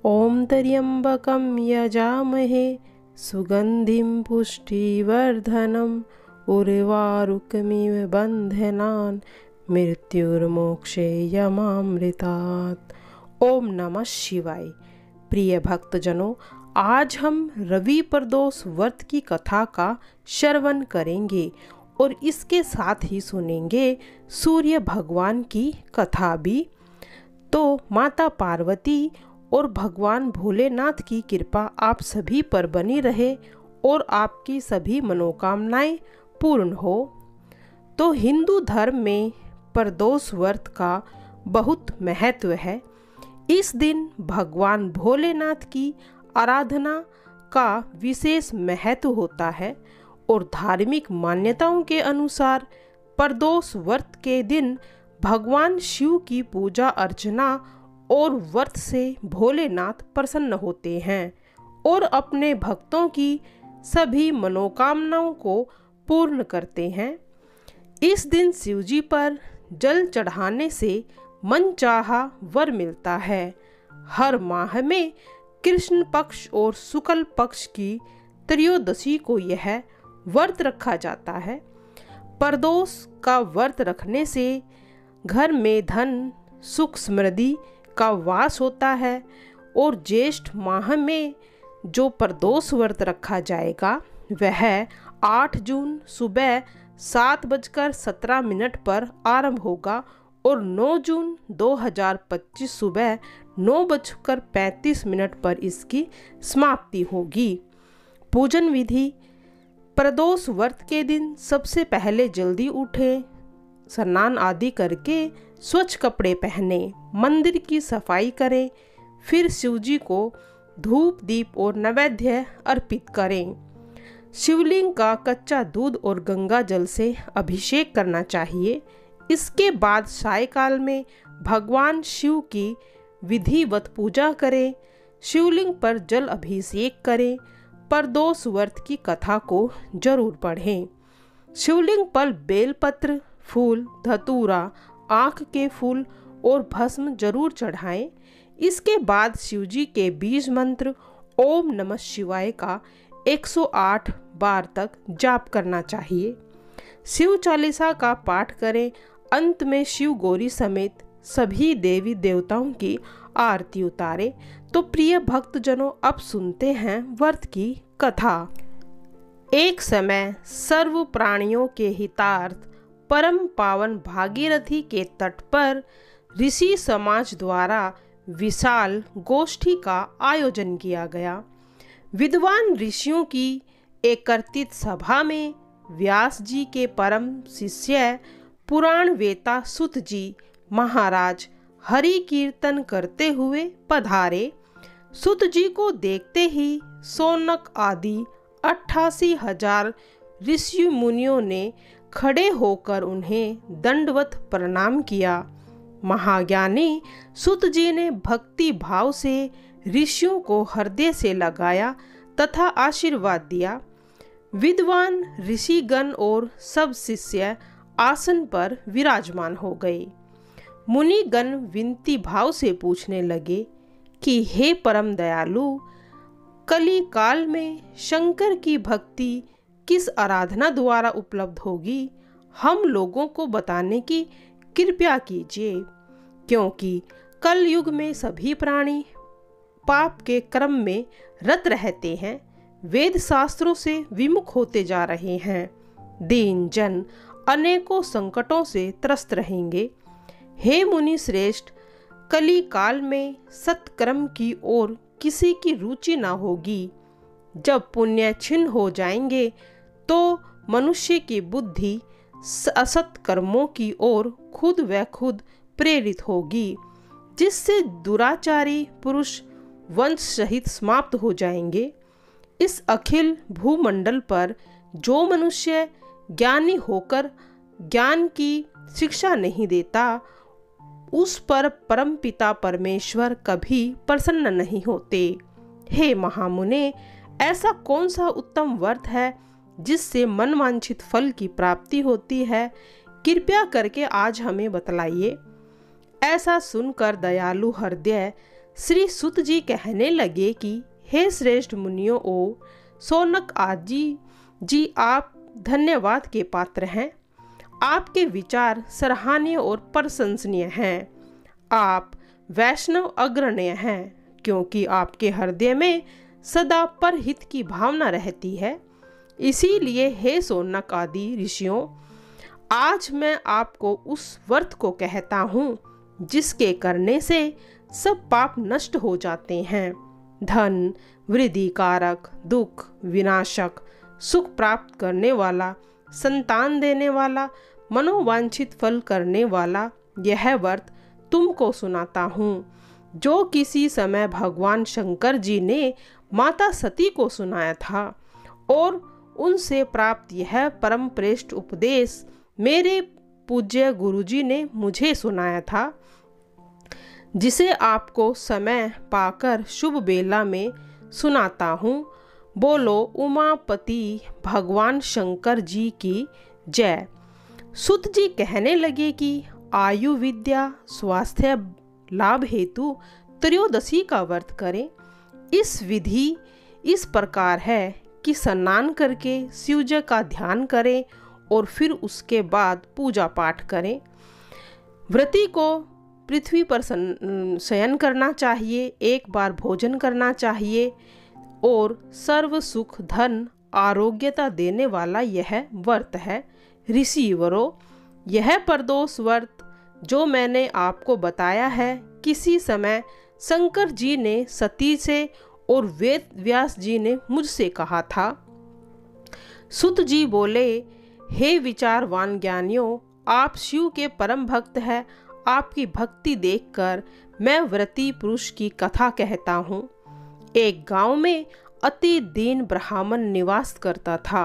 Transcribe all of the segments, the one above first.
ॐ त्र्यम्बकं यजामहे सुगन्धिं पुष्टिवर्धनम् उर्वारुकमिव बन्धनान् मृत्युर्मोक्षे यमामृतात्। ओम नमः शिवाय। प्रिय भक्तजनों, आज हम रवि प्रदोष व्रत की कथा का श्रवण करेंगे और इसके साथ ही सुनेंगे सूर्य भगवान की कथा भी। तो माता पार्वती और भगवान भोलेनाथ की कृपा आप सभी पर बनी रहे और आपकी सभी मनोकामनाएं पूर्ण हो। तो हिंदू धर्म में प्रदोष व्रत का बहुत महत्व है। इस दिन भगवान भोलेनाथ की आराधना का विशेष महत्व होता है और धार्मिक मान्यताओं के अनुसार प्रदोष व्रत के दिन भगवान शिव की पूजा अर्चना और व्रत से भोलेनाथ प्रसन्न होते हैं और अपने भक्तों की सभी मनोकामनाओं को पूर्ण करते हैं। इस दिन शिवजी पर जल चढ़ाने से मनचाहा वर मिलता है। हर माह में कृष्ण पक्ष और शुक्ल पक्ष की त्रयोदशी को यह व्रत रखा जाता है। प्रदोष का व्रत रखने से घर में धन सुख समृद्धि का वास होता है और ज्येष्ठ माह में जो प्रदोष व्रत रखा जाएगा वह 8 जून सुबह 7:17 पर आरंभ होगा और 9 जून 2025 सुबह 9:35 पर इसकी समाप्ति होगी। पूजन विधि। प्रदोष व्रत के दिन सबसे पहले जल्दी उठें, स्नान आदि करके स्वच्छ कपड़े पहने, मंदिर की सफाई करें, फिर शिवजी को धूप दीप और नैवेद्य अर्पित करें। शिवलिंग का कच्चा दूध और गंगा जल से अभिषेक करना चाहिए। इसके बाद सायंकाल में भगवान शिव की विधिवत पूजा करें, शिवलिंग पर जल अभिषेक करें, प्रदोष व्रत की कथा को जरूर पढ़ें। शिवलिंग पर बेलपत्र, फूल, धतूरा, आँख के फूल और भस्म जरूर चढ़ाएं। इसके बाद शिवजी के बीज मंत्र ओम नमः शिवाय का 108 बार तक जाप करना चाहिए। शिव चालीसा का पाठ करें। अंत में शिव गौरी समेत सभी देवी देवताओं की आरती उतारें। तो प्रिय भक्तजनों, अब सुनते हैं व्रत की कथा। एक समय सर्व प्राणियों के हितार्थ परम पावन भागीरथी के तट पर ऋषि समाज द्वारा विशाल गोष्ठी का आयोजन किया गया। विद्वान ऋषियों की एकत्रित सभा में व्यास जी के परम शिष्य पुराण वेता सुत जी महाराज हरि कीर्तन करते हुए पधारे। सुत जी को देखते ही सौनक आदि 88,000 ऋषि मुनियों ने खड़े होकर उन्हें दंडवत प्रणाम किया। महाज्ञानी सुत जी ने भक्ति भाव से ऋषियों को हृदय से लगाया तथा आशीर्वाद दिया। विद्वान ऋषिगण और सब शिष्य आसन पर विराजमान हो गए। मुनिगण विनती भाव से पूछने लगे कि हे परम दयालु, कली काल में शंकर की भक्ति किस आराधना द्वारा उपलब्ध होगी, हम लोगों को बताने की कृपा कीजिए, क्योंकि कल युग में सभी प्राणी पाप के क्रम में रत रहते हैं, वेद शास्त्रों से विमुख होते जा रहे हैं, दीन जन अनेकों संकटों से त्रस्त रहेंगे। हे मुनि श्रेष्ठ, कली काल में सत्कर्म की ओर किसी की रुचि ना होगी। जब पुण्य क्षीण हो जाएंगे तो मनुष्य की बुद्धि असत कर्मों की ओर खुद व खुद प्रेरित होगी, जिससे दुराचारी पुरुष वंश सहित समाप्त हो जाएंगे। इस अखिल भूमंडल पर जो मनुष्य ज्ञानी होकर ज्ञान की शिक्षा नहीं देता, उस पर परमपिता परमेश्वर कभी प्रसन्न नहीं होते। हे महामुने, ऐसा कौन सा उत्तम व्रत है जिससे मनवांछित फल की प्राप्ति होती है? कृपया करके आज हमें बतलाइए। ऐसा सुनकर दयालु हृदय श्री सुत जी कहने लगे कि हे श्रेष्ठ मुनियों ओ शौनक आदि जी, आप धन्यवाद के पात्र हैं। आपके विचार सराहनीय और प्रशंसनीय हैं। आप वैष्णव अग्रण्य हैं, क्योंकि आपके हृदय में सदा परहित की भावना रहती है। इसीलिए हे शौनक आदि ऋषियों, आज मैं आपको उस व्रत को कहता हूँ जिसके करने से सब पाप नष्ट हो जाते हैं। धन वृद्धि कारक, दुख विनाशक, सुख प्राप्त करने वाला, संतान देने वाला, मनोवांछित फल करने वाला यह व्रत तुमको सुनाता हूँ, जो किसी समय भगवान शंकर जी ने माता सती को सुनाया था। और उनसे प्राप्त यह परम श्रेष्ठ उपदेश मेरे पूज्य गुरुजी ने मुझे सुनाया था, जिसे आपको समय पाकर शुभ बेला में सुनाता हूँ। बोलो उमापति भगवान शंकर जी की जय। सुत जी कहने लगे कि आयु विद्या स्वास्थ्य लाभ हेतु त्रयोदशी का व्रत करें। इस विधि इस प्रकार है कि स्नान करके शिवजी का ध्यान करें और फिर उसके बाद पूजा पाठ करें। व्रती को पृथ्वी पर शयन करना चाहिए, एक बार भोजन करना चाहिए और सर्व सुख धन आरोग्यता देने वाला यह व्रत है। ऋषिवरों, यह प्रदोष व्रत जो मैंने आपको बताया है, किसी समय शंकर जी ने सती से और वेद व्यास जी ने मुझसे कहा था। सुत जी बोले, हे विचारवान ज्ञानियों, आप शिव के परम भक्त हैं। आपकी भक्ति देखकर मैं व्रती पुरुष की कथा कहता हूँ। एक गांव में अति दीन ब्राह्मण निवास करता था।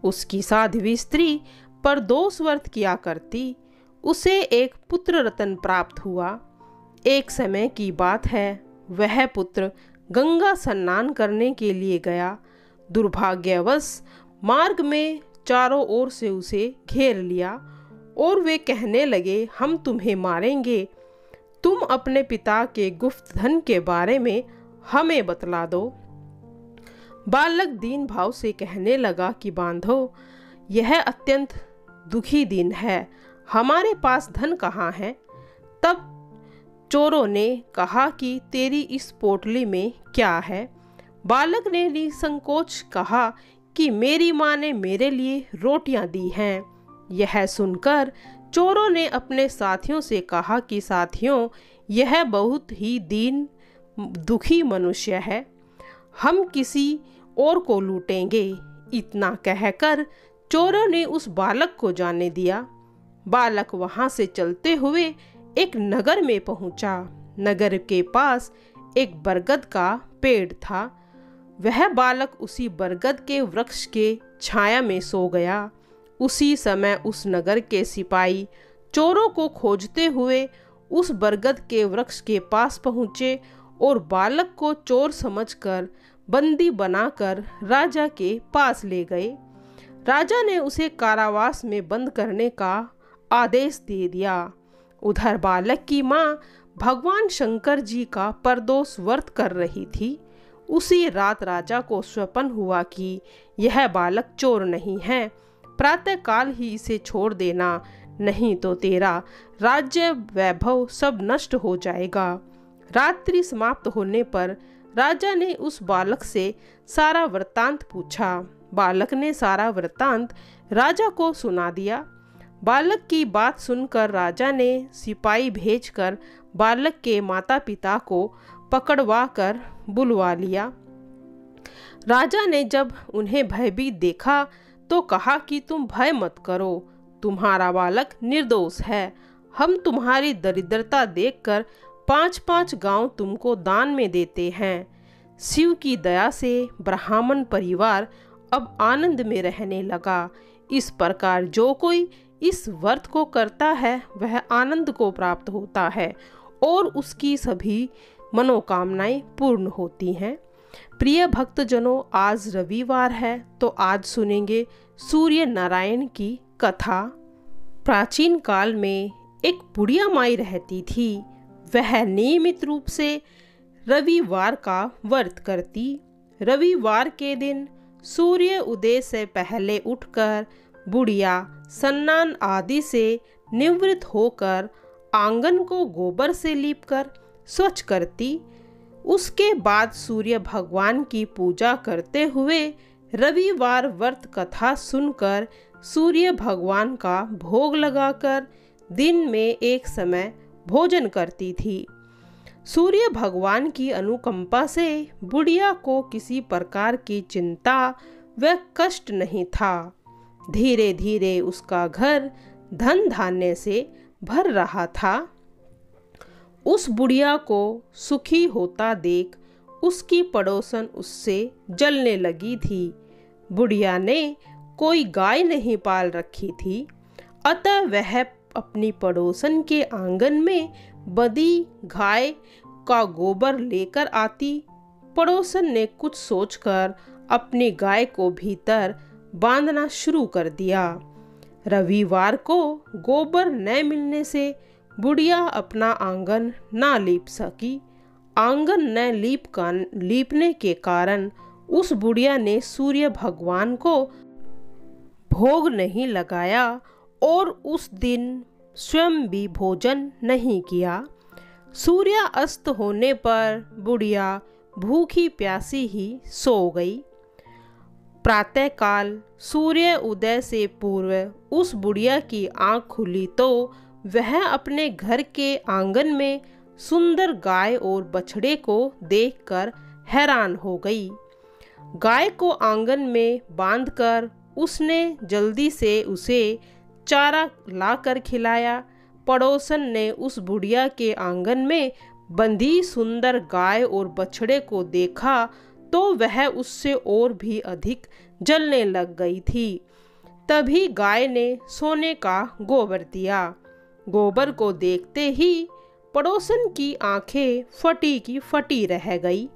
उसकी साध्वी स्त्री प्रदोष व्रत किया करती। उसे एक पुत्र रत्न प्राप्त हुआ। एक समय की बात है, वह पुत्र गंगा स्नान करने के लिए गया। दुर्भाग्यवश मार्ग में चारों ओर से उसे घेर लिया और वे कहने लगे, हम तुम्हें मारेंगे। तुम अपने पिता के गुप्त धन के बारे में हमें बतला दो। बालक दीन भाव से कहने लगा कि बांधो, यह अत्यंत दुखी दिन है, हमारे पास धन कहाँ है। तब चोरों ने कहा कि तेरी इस पोटली में क्या है। बालक ने निसंकोच कहा कि मेरी माँ ने मेरे लिए रोटियां दी हैं। यह सुनकर चोरों ने अपने साथियों से कहा कि साथियों, यह बहुत ही दीन दुखी मनुष्य है, हम किसी और को लूटेंगे। इतना कहकर चोरों ने उस बालक को जाने दिया। बालक वहां से चलते हुए एक नगर में पहुंचा। नगर के पास एक बरगद का पेड़ था। वह बालक उसी बरगद के वृक्ष के छाया में सो गया। उसी समय उस नगर के सिपाही चोरों को खोजते हुए उस बरगद के वृक्ष के पास पहुंचे और बालक को चोर समझकर बंदी बनाकर राजा के पास ले गए। राजा ने उसे कारावास में बंद करने का आदेश दे दिया। उधर बालक की माँ भगवान शंकर जी का प्रदोष व्रत कर रही थी। उसी रात राजा को स्वप्न हुआ कि यह बालक चोर नहीं है, प्रातःकाल ही इसे छोड़ देना, नहीं तो तेरा राज्य वैभव सब नष्ट हो जाएगा। रात्रि समाप्त होने पर राजा ने उस बालक से सारा वृत्तांत पूछा। बालक ने सारा वृत्तांत राजा को सुना दिया। बालक की बात सुनकर राजा ने सिपाही भेजकर बालक के माता पिता को पकड़वा कर बुलवा लिया। राजा ने जब उन्हें भयभीत देखा तो कहा कि तुम भय मत करो, तुम्हारा बालक निर्दोष है। हम तुम्हारी दरिद्रता देखकर 5-5 गांव तुमको दान में देते हैं। शिव की दया से ब्राह्मण परिवार अब आनंद में रहने लगा। इस प्रकार जो कोई इस व्रत को करता है वह आनंद को प्राप्त होता है और उसकी सभी मनोकामनाएं पूर्ण होती हैं। प्रिय भक्तजनों, आज रविवार है तो आज सुनेंगे सूर्य नारायण की कथा। प्राचीन काल में एक बुढ़िया माई रहती थी। वह नियमित रूप से रविवार का व्रत करती। रविवार के दिन सूर्य उदय से पहले उठकर बुढ़िया स्नान आदि से निवृत्त होकर आंगन को गोबर से लीपकर स्वच्छ करती। उसके बाद सूर्य भगवान की पूजा करते हुए रविवार व्रत कथा सुनकर सूर्य भगवान का भोग लगाकर दिन में एक समय भोजन करती थी। सूर्य भगवान की अनुकंपा से बुढ़िया को किसी प्रकार की चिंता व कष्ट नहीं था। धीरे धीरे उसका घर धन धान्य से भर रहा था। उस बुढ़िया को सुखी होता देख उसकी पड़ोसन उससे जलने लगी थी। बुढ़िया ने कोई गाय नहीं पाल रखी थी, अतः वह अपनी पड़ोसन के आंगन में बंधी गाय का गोबर लेकर आती। पड़ोसन ने कुछ सोचकर अपनी गाय को भीतर बांधना शुरू कर दिया। रविवार को गोबर न मिलने से बुढ़िया अपना आंगन ना लीप सकी। आंगन न लीपने के कारण उस बुढ़िया ने सूर्य भगवान को भोग नहीं लगाया और उस दिन स्वयं भी भोजन नहीं किया। सूर्य अस्त होने पर बुढ़िया भूखी प्यासी ही सो गई। प्रातःकाल सूर्य उदय से पूर्व उस बुढ़िया की आंख खुली तो वह अपने घर के आंगन में सुंदर गाय और बछड़े को देखकर हैरान हो गई। गाय को आंगन में बांधकर उसने जल्दी से उसे चारा लाकर खिलाया। पड़ोसन ने उस बुढ़िया के आंगन में बंधी सुंदर गाय और बछड़े को देखा तो वह उससे और भी अधिक जलने लग गई थी। तभी गाय ने सोने का गोबर दिया। गोबर को देखते ही पड़ोसन की आंखें फटी की फटी रह गई।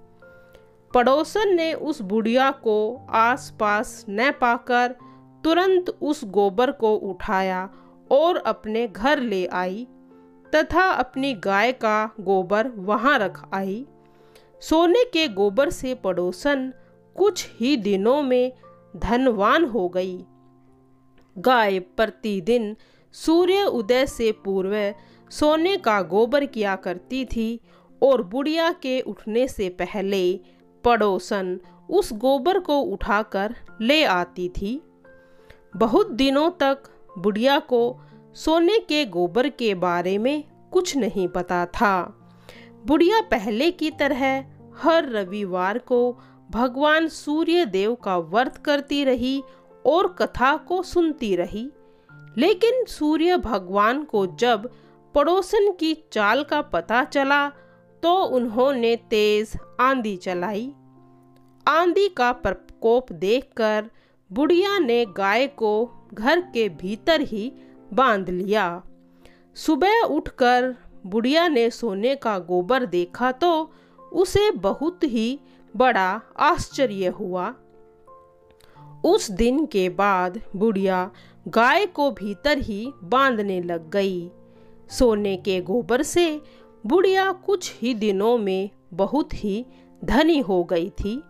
पड़ोसन ने उस बुढ़िया को आसपास न पाकर तुरंत उस गोबर को उठाया और अपने घर ले आई तथा अपनी गाय का गोबर वहां रख आई। सोने के गोबर से पड़ोसन कुछ ही दिनों में धनवान हो गई। गाय प्रतिदिन सूर्य उदय से पूर्व सोने का गोबर किया करती थी और बुढ़िया के उठने से पहले पड़ोसन उस गोबर को उठाकर ले आती थी। बहुत दिनों तक बुढ़िया को सोने के गोबर के बारे में कुछ नहीं पता था। बुढ़िया पहले की तरह हर रविवार को भगवान सूर्य देव का व्रत करती रही और कथा को सुनती रही। लेकिन सूर्य भगवान को जब पड़ोसन की चाल का पता चला तो उन्होंने तेज आंधी चलाई। आंधी का प्रकोप देखकर बुढ़िया ने गाय को घर के भीतर ही बांध लिया। सुबह उठकर बुढ़िया ने सोने का गोबर देखा तो उसे बहुत ही बड़ा आश्चर्य हुआ। उस दिन के बाद बुढ़िया गाय को भीतर ही बांधने लग गई। सोने के गोबर से बुढ़िया कुछ ही दिनों में बहुत ही धनी हो गई थी।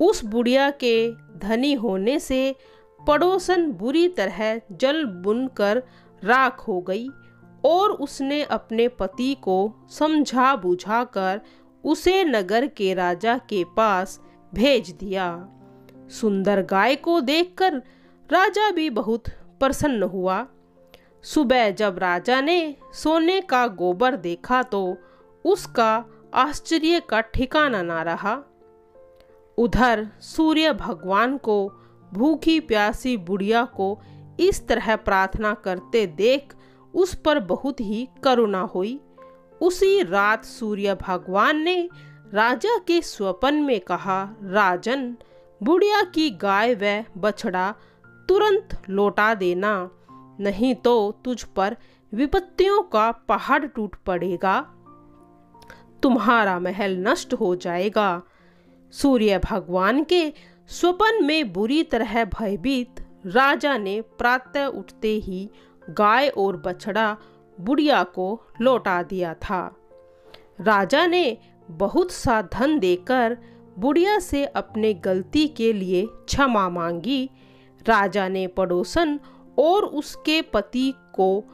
उस बुढ़िया के धनी होने से पड़ोसन बुरी तरह जल बुनकर राख हो गई और उसने अपने पति को समझा बुझाकर उसे नगर के राजा के पास भेज दिया। सुंदर गाय को देखकर राजा भी बहुत प्रसन्न हुआ। सुबह जब राजा ने सोने का गोबर देखा तो उसका आश्चर्य का ठिकाना ना रहा। उधर सूर्य भगवान को भूखी प्यासी बुढ़िया को इस तरह प्रार्थना करते देख उस पर बहुत ही करुणा हुई। उसी रात सूर्य भगवान ने राजा के स्वप्न में कहा, राजन, बुढ़िया की गाय व बछड़ा तुरंत लौटा देना, नहीं तो तुझ पर विपत्तियों का पहाड़ टूट पड़ेगा, तुम्हारा महल नष्ट हो जाएगा। सूर्य भगवान के स्वप्न में बुरी तरह भयभीत राजा ने प्रातः उठते ही गाय और बछड़ा बुढ़िया को लौटा दिया था। राजा ने बहुत सा धन देकर बुढ़िया से अपने गलती के लिए क्षमा मांगी। राजा ने पड़ोसन और उसके पति को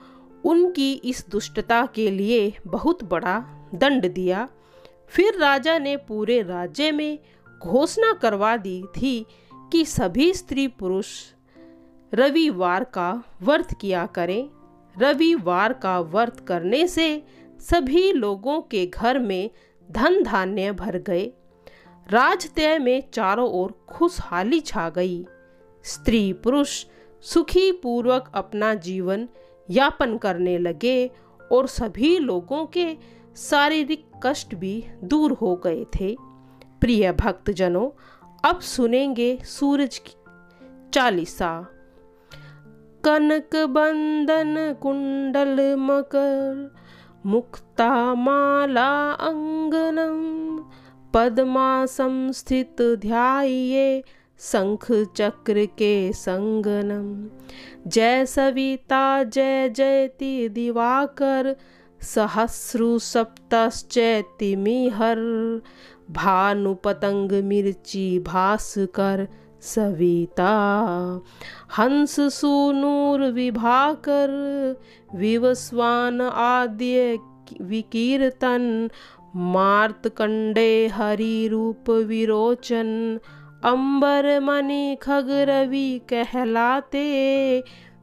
उनकी इस दुष्टता के लिए बहुत बड़ा दंड दिया। फिर राजा ने पूरे राज्य में घोषणा करवा दी थी कि सभी स्त्री पुरुष रविवार का व्रत किया करें। रविवार का व्रत करने से सभी लोगों के घर में धन धान्य भर गए। राजतय में चारों ओर खुशहाली छा गई। स्त्री पुरुष सुखी पूर्वक अपना जीवन यापन करने लगे और सभी लोगों के शारीरिक कष्ट भी दूर हो गए थे। प्रिय भक्तजनों, अब सुनेंगे सूरज की चालीसा। कनक बंदन कुंडल मकर मुक्ता माला अंगनम पद्मासं स्थित ध्याये शंख चक्र के संगनम। जय सविता जय जयति दिवाकर सहस्रु सप्तश्चैतिमिहर भानु पतंग मिर्ची भास्कर सविता हंस सूनूर विभाकर विवस्वान आद्य विकीर्तन मार्तकंडे हरि रूप विरोचन अंबर मणि खग रवि कहलाते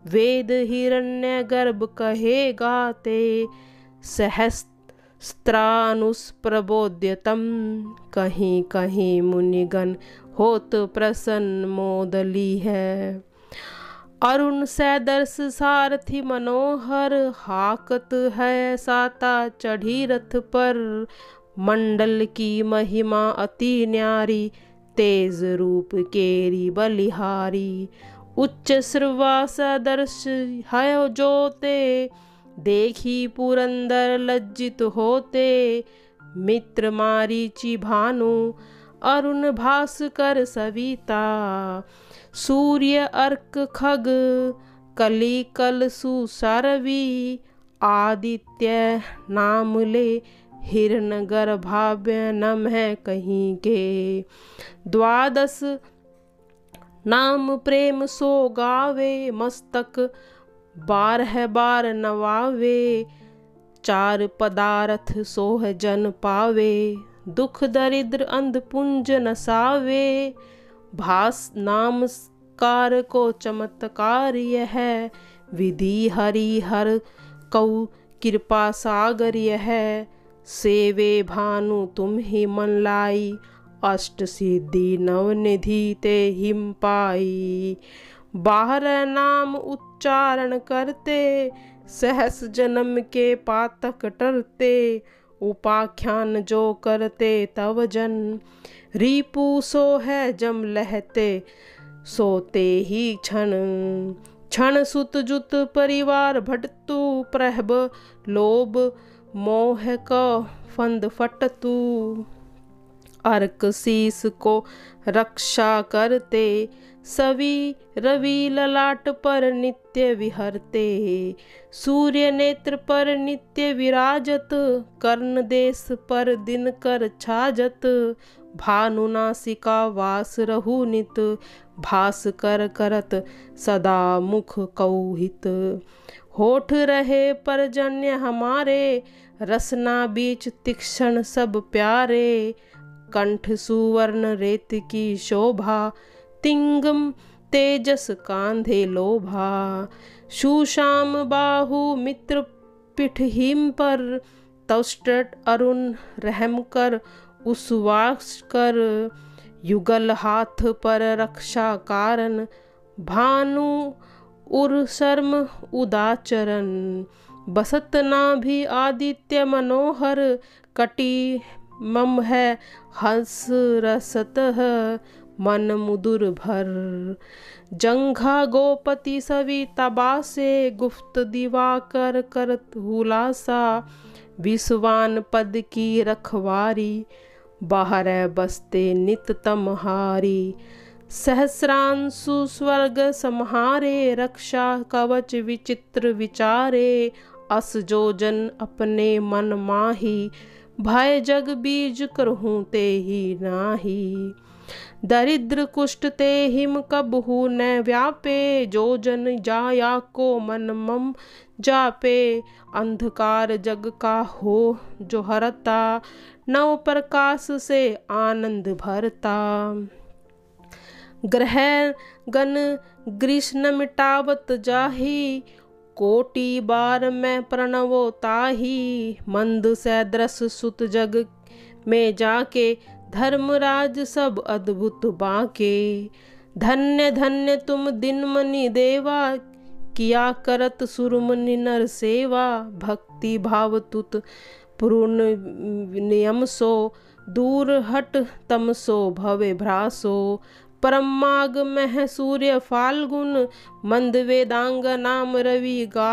वेद हिरण्य गर्भ कहे गाते सहस्त्रानुस प्रबोध्यतम कहीं कहीं मुनिगण होत प्रसन्न मोदली है। अरुण सैदर्श सारथी मनोहर हाकत है साता चढ़ी रथ पर मंडल की महिमा अति न्यारी तेज रूप केरी बलिहारी। उच्च श्रवा सदर्श है जोते देखी पुरंदर लज्जित होते मित्र मारीची भानु अरुण भास्कर सविता सूर्य अर्क खग कली कल सुसारवी आदित्य नाम ले हिरण गर्भाव्य नम है कहीं के। द्वादश नाम प्रेम सो गावे मस्तक 12 बार नवावे चार पदार्थ सोह जन पावे दुख दरिद्र अंध पुंज नसावे। भास नाम कार को चमत्कार यह विधि हरि हर कौ कृपा सागर यह सेवे भानु तुम ही मन लाई अष्ट सिद्धि नवनिधि ते हिम पाई। 12 नाम उच्चारण करते सहस जन्म के पातक टरते उपाख्यान जो करते तव जन रिपु सो है जम लहते सोते ही क्षण क्षण सुत जुत परिवार भटतु प्रहब लोभ मोह को फंद फटतु अर्क शीस को रक्षा करते सवी रवि ललाट पर नित्य विहरते सूर्य नेत्र पर नित्य विराजत कर्ण देश पर दिन कर छाजत भानुनासिका वास रहु नित भास कर करत सदा मुख कौहित। होठ रहे परजन्य हमारे रसना बीच तीक्ष्ण सब प्यारे कंठ सुवर्ण रेत की शोभा तिंगम तेजस कांधे लोभा। सुशाम बाहु मित्र पिठ हिम पर तौष्टट अरुण रहम कर उस्वास कर युगल हाथ पर रक्षा कारण भानु उर शर्म उदाचरण। बसत नाभि आदित्य मनोहर कटी मम है हंस रसत मन मुदुर भर। जंघा गोपति सविता बासे गुप्त दिवाकर करत हुलासा विश्वान पद की रखवारी बाहर बसते नित तमहारी। सहस्रांशु स्वर्ग सम्हारे रक्षा कवच विचित्र विचारे अस जोजन अपने मन माही भय जग बीज करहूँ ते ही नाही। दरिद्र कुष्ठ ते हिम कबहू न व्यापे, जो जन जाया को मन मम जापे। अंधकार जग का हो जो हरता, नव प्रकाश से आनंद भरता। ग्रह गण ग्रीष्म मिटावत जाही, कोटि बार मैं प्रणवो ताही। मंद सैदृश सुत जग में जाके, धर्मराज सब अद्भुत बाके। धन्य धन्य तुम दिन मनि देवा, किया करत सुरमुनि नर सेवा। भक्ति भाव तुत पूर्ण नियम सो, दूर हट तमसो भवे भ्रासो। परम माग मह सूर्य फाल्गुन, मंद वेदांग नाम रवि गा।